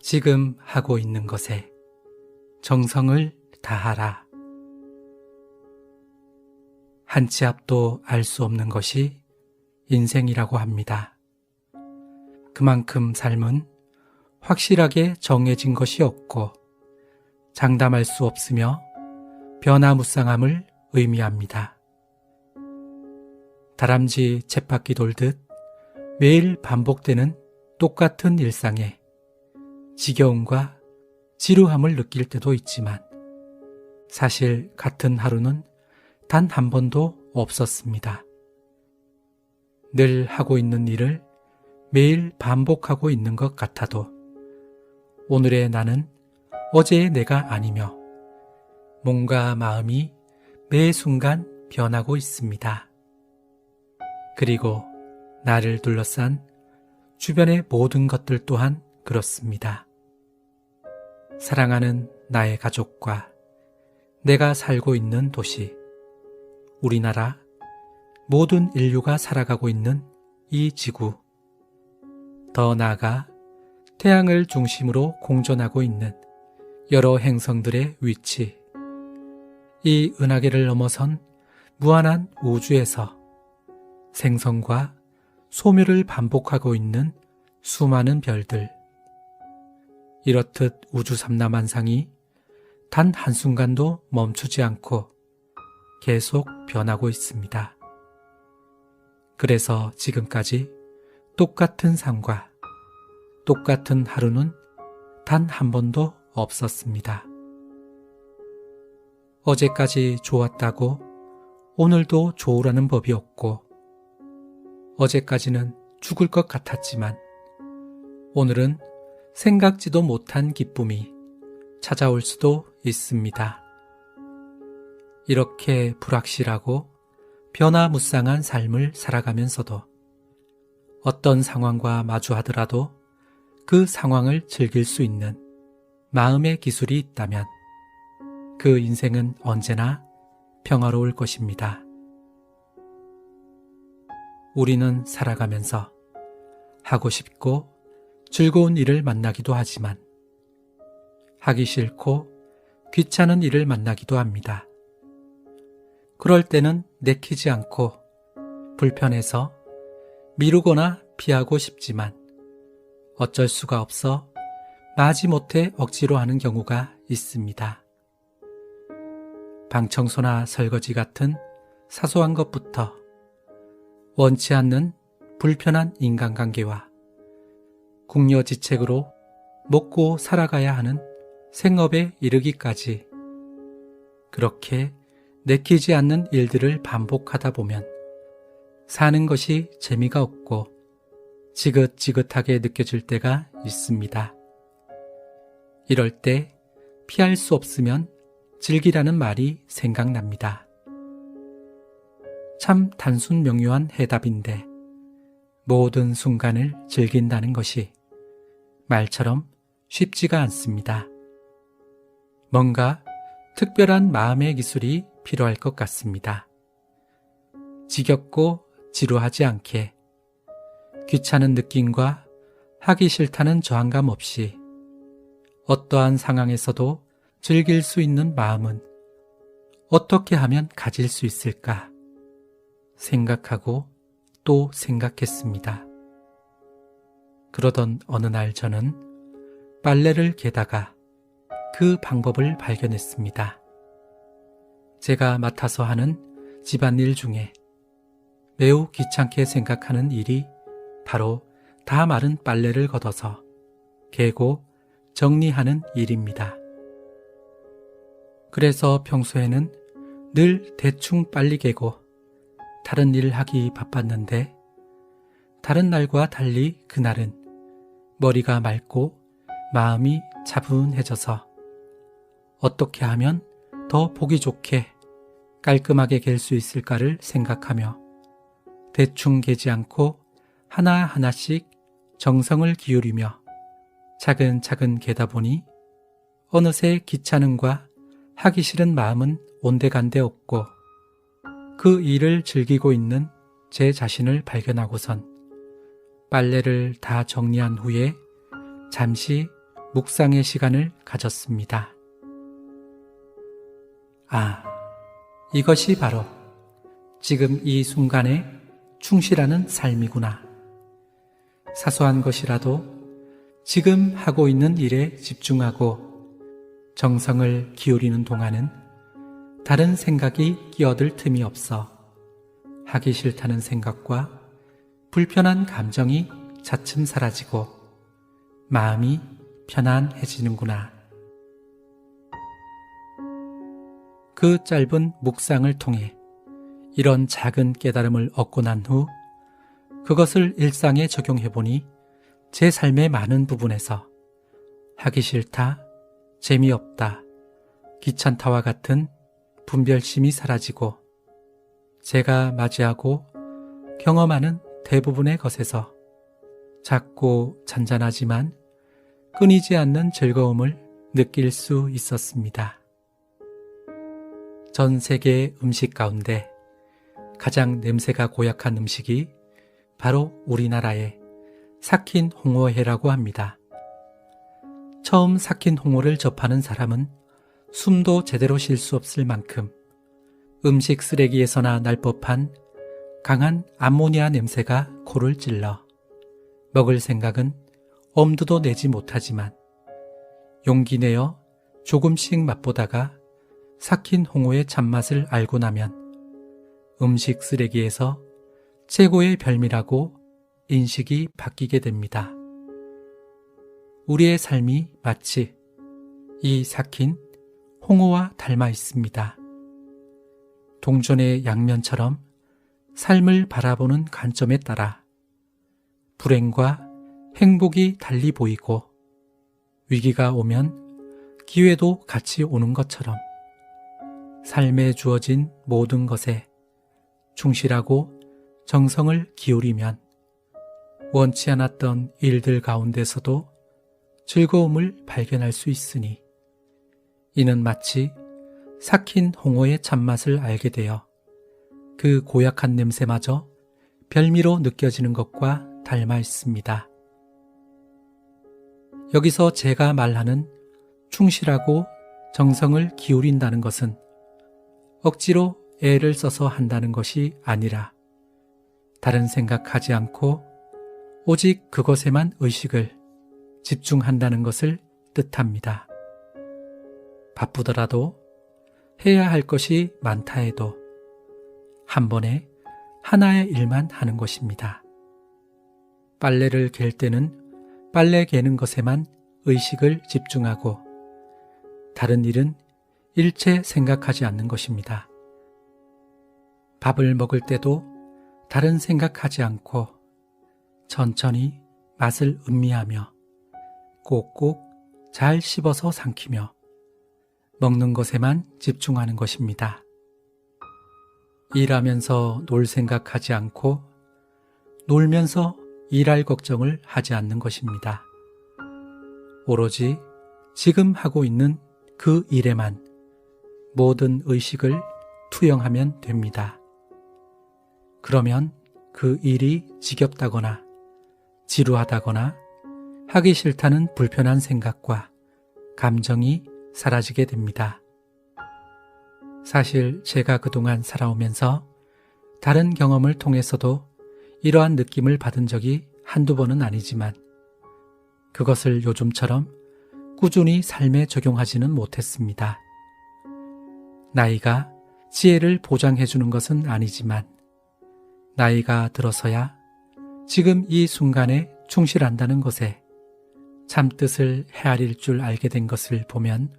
지금 하고 있는 것에 정성을 다하라. 한 치 앞도 알 수 없는 것이 인생이라고 합니다. 그만큼 삶은 확실하게 정해진 것이 없고 장담할 수 없으며 변화무쌍함을 의미합니다. 다람쥐 쳇바퀴 돌듯 매일 반복되는 똑같은 일상에 지겨움과 지루함을 느낄 때도 있지만 사실 같은 하루는 단 한 번도 없었습니다. 늘 하고 있는 일을 매일 반복하고 있는 것 같아도 오늘의 나는 어제의 내가 아니며 몸과 마음이 매 순간 변하고 있습니다. 그리고 나를 둘러싼 주변의 모든 것들 또한 그렇습니다. 사랑하는 나의 가족과 내가 살고 있는 도시, 우리나라, 모든 인류가 살아가고 있는 이 지구, 더 나아가 태양을 중심으로 공존하고 있는 여러 행성들의 위치, 이 은하계를 넘어선 무한한 우주에서 생성과 소멸을 반복하고 있는 수많은 별들, 이렇듯 우주 삼라만상이 단 한순간도 멈추지 않고 계속 변하고 있습니다. 그래서 지금까지 똑같은 삶과 똑같은 하루는 단 한 번도 없었습니다. 어제까지 좋았다고 오늘도 좋으라는 법이 없고 어제까지는 죽을 것 같았지만 오늘은 생각지도 못한 기쁨이 찾아올 수도 있습니다. 이렇게 불확실하고 변화무쌍한 삶을 살아가면서도 어떤 상황과 마주하더라도 그 상황을 즐길 수 있는 마음의 기술이 있다면 그 인생은 언제나 평화로울 것입니다. 우리는 살아가면서 하고 싶고 즐거운 일을 만나기도 하지만 하기 싫고 귀찮은 일을 만나기도 합니다. 그럴 때는 내키지 않고 불편해서 미루거나 피하고 싶지만 어쩔 수가 없어 마지못해 억지로 하는 경우가 있습니다. 방청소나 설거지 같은 사소한 것부터 원치 않는 불편한 인간관계와 궁여지책으로 먹고 살아가야 하는 생업에 이르기까지 그렇게 내키지 않는 일들을 반복하다 보면 사는 것이 재미가 없고 지긋지긋하게 느껴질 때가 있습니다. 이럴 때 피할 수 없으면 즐기라는 말이 생각납니다. 참 단순 명료한 해답인데 모든 순간을 즐긴다는 것이 말처럼 쉽지가 않습니다. 뭔가 특별한 마음의 기술이 필요할 것 같습니다. 지겹고 지루하지 않게 귀찮은 느낌과 하기 싫다는 저항감 없이 어떠한 상황에서도 즐길 수 있는 마음은 어떻게 하면 가질 수 있을까 생각하고 또 생각했습니다. 그러던 어느 날 저는 빨래를 개다가 그 방법을 발견했습니다. 제가 맡아서 하는 집안일 중에 매우 귀찮게 생각하는 일이 바로 다 마른 빨래를 걷어서 개고 정리하는 일입니다. 그래서 평소에는 늘 대충 빨리 개고 다른 일을 하기 바빴는데 다른 날과 달리 그날은 머리가 맑고 마음이 차분해져서 어떻게 하면 더 보기 좋게 깔끔하게 갤 수 있을까를 생각하며 대충 개지 않고 하나하나씩 정성을 기울이며 차근차근 개다 보니 어느새 귀찮음과 하기 싫은 마음은 온데간데 없고 그 일을 즐기고 있는 제 자신을 발견하고선 빨래를 다 정리한 후에 잠시 묵상의 시간을 가졌습니다. 이것이 바로 지금 이 순간에 충실하는 삶이구나. 사소한 것이라도 지금 하고 있는 일에 집중하고 정성을 기울이는 동안은 다른 생각이 끼어들 틈이 없어 하기 싫다는 생각과 불편한 감정이 차츰 사라지고 마음이 편안해지는구나. 그 짧은 묵상을 통해 이런 작은 깨달음을 얻고 난 후 그것을 일상에 적용해보니 제 삶의 많은 부분에서 하기 싫다, 재미없다, 귀찮다와 같은 분별심이 사라지고 제가 맞이하고 경험하는 대부분의 것에서 작고 잔잔하지만 끊이지 않는 즐거움을 느낄 수 있었습니다. 전 세계의 음식 가운데 가장 냄새가 고약한 음식이 바로 우리나라의 삭힌 홍어회라고 합니다. 처음 삭힌 홍어를 접하는 사람은 숨도 제대로 쉴 수 없을 만큼 음식 쓰레기에서나 날 법한 강한 암모니아 냄새가 코를 찔러 먹을 생각은 엄두도 내지 못하지만 용기 내어 조금씩 맛보다가 삭힌 홍어의 참맛을 알고 나면 음식 쓰레기에서 최고의 별미라고 인식이 바뀌게 됩니다. 우리의 삶이 마치 이 삭힌 홍어와 닮아 있습니다. 동전의 양면처럼 삶을 바라보는 관점에 따라 불행과 행복이 달리 보이고 위기가 오면 기회도 같이 오는 것처럼 삶에 주어진 모든 것에 충실하고 정성을 기울이면 원치 않았던 일들 가운데서도 즐거움을 발견할 수 있으니 이는 마치 삭힌 홍어의 참맛을 알게 되어 그 고약한 냄새마저 별미로 느껴지는 것과 닮아 있습니다. 여기서 제가 말하는 충실하고 정성을 기울인다는 것은 억지로 애를 써서 한다는 것이 아니라 다른 생각하지 않고 오직 그것에만 의식을 집중한다는 것을 뜻합니다. 바쁘더라도 해야 할 것이 많다 해도 한 번에 하나의 일만 하는 것입니다. 빨래를 갤 때는 빨래 개는 것에만 의식을 집중하고 다른 일은 일체 생각하지 않는 것입니다. 밥을 먹을 때도 다른 생각하지 않고 천천히 맛을 음미하며 꼭꼭 잘 씹어서 삼키며 먹는 것에만 집중하는 것입니다. 일하면서 놀 생각하지 않고 놀면서 일할 걱정을 하지 않는 것입니다. 오로지 지금 하고 있는 그 일에만 모든 의식을 투영하면 됩니다. 그러면 그 일이 지겹다거나 지루하다거나 하기 싫다는 불편한 생각과 감정이 사라지게 됩니다. 사실 제가 그동안 살아오면서 다른 경험을 통해서도 이러한 느낌을 받은 적이 한두 번은 아니지만 그것을 요즘처럼 꾸준히 삶에 적용하지는 못했습니다. 나이가 지혜를 보장해주는 것은 아니지만 나이가 들어서야 지금 이 순간에 충실한다는 것에 참뜻을 헤아릴 줄 알게 된 것을 보면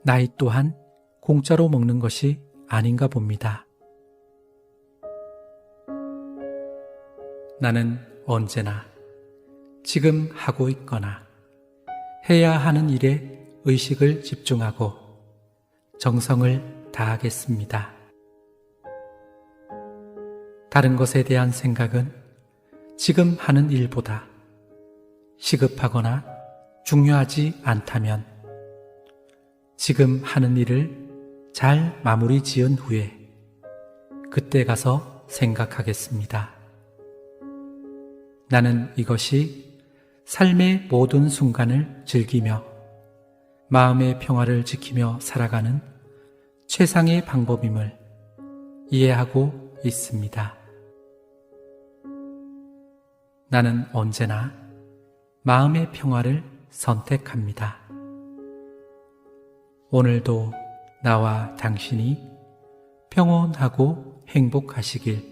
나이 또한 공짜로 먹는 것이 아닌가 봅니다. 나는 언제나 지금 하고 있거나 해야 하는 일에 의식을 집중하고 정성을 다하겠습니다. 다른 것에 대한 생각은 지금 하는 일보다 시급하거나 중요하지 않다면 지금 하는 일을 잘 마무리 지은 후에 그때 가서 생각하겠습니다. 나는 이것이 삶의 모든 순간을 즐기며 마음의 평화를 지키며 살아가는 최상의 방법임을 이해하고 있습니다. 나는 언제나 마음의 평화를 선택합니다. 오늘도 나와 당신이 평온하고 행복하시길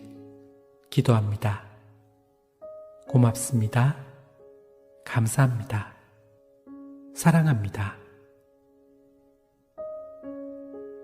기도합니다. 고맙습니다. 감사합니다. 사랑합니다.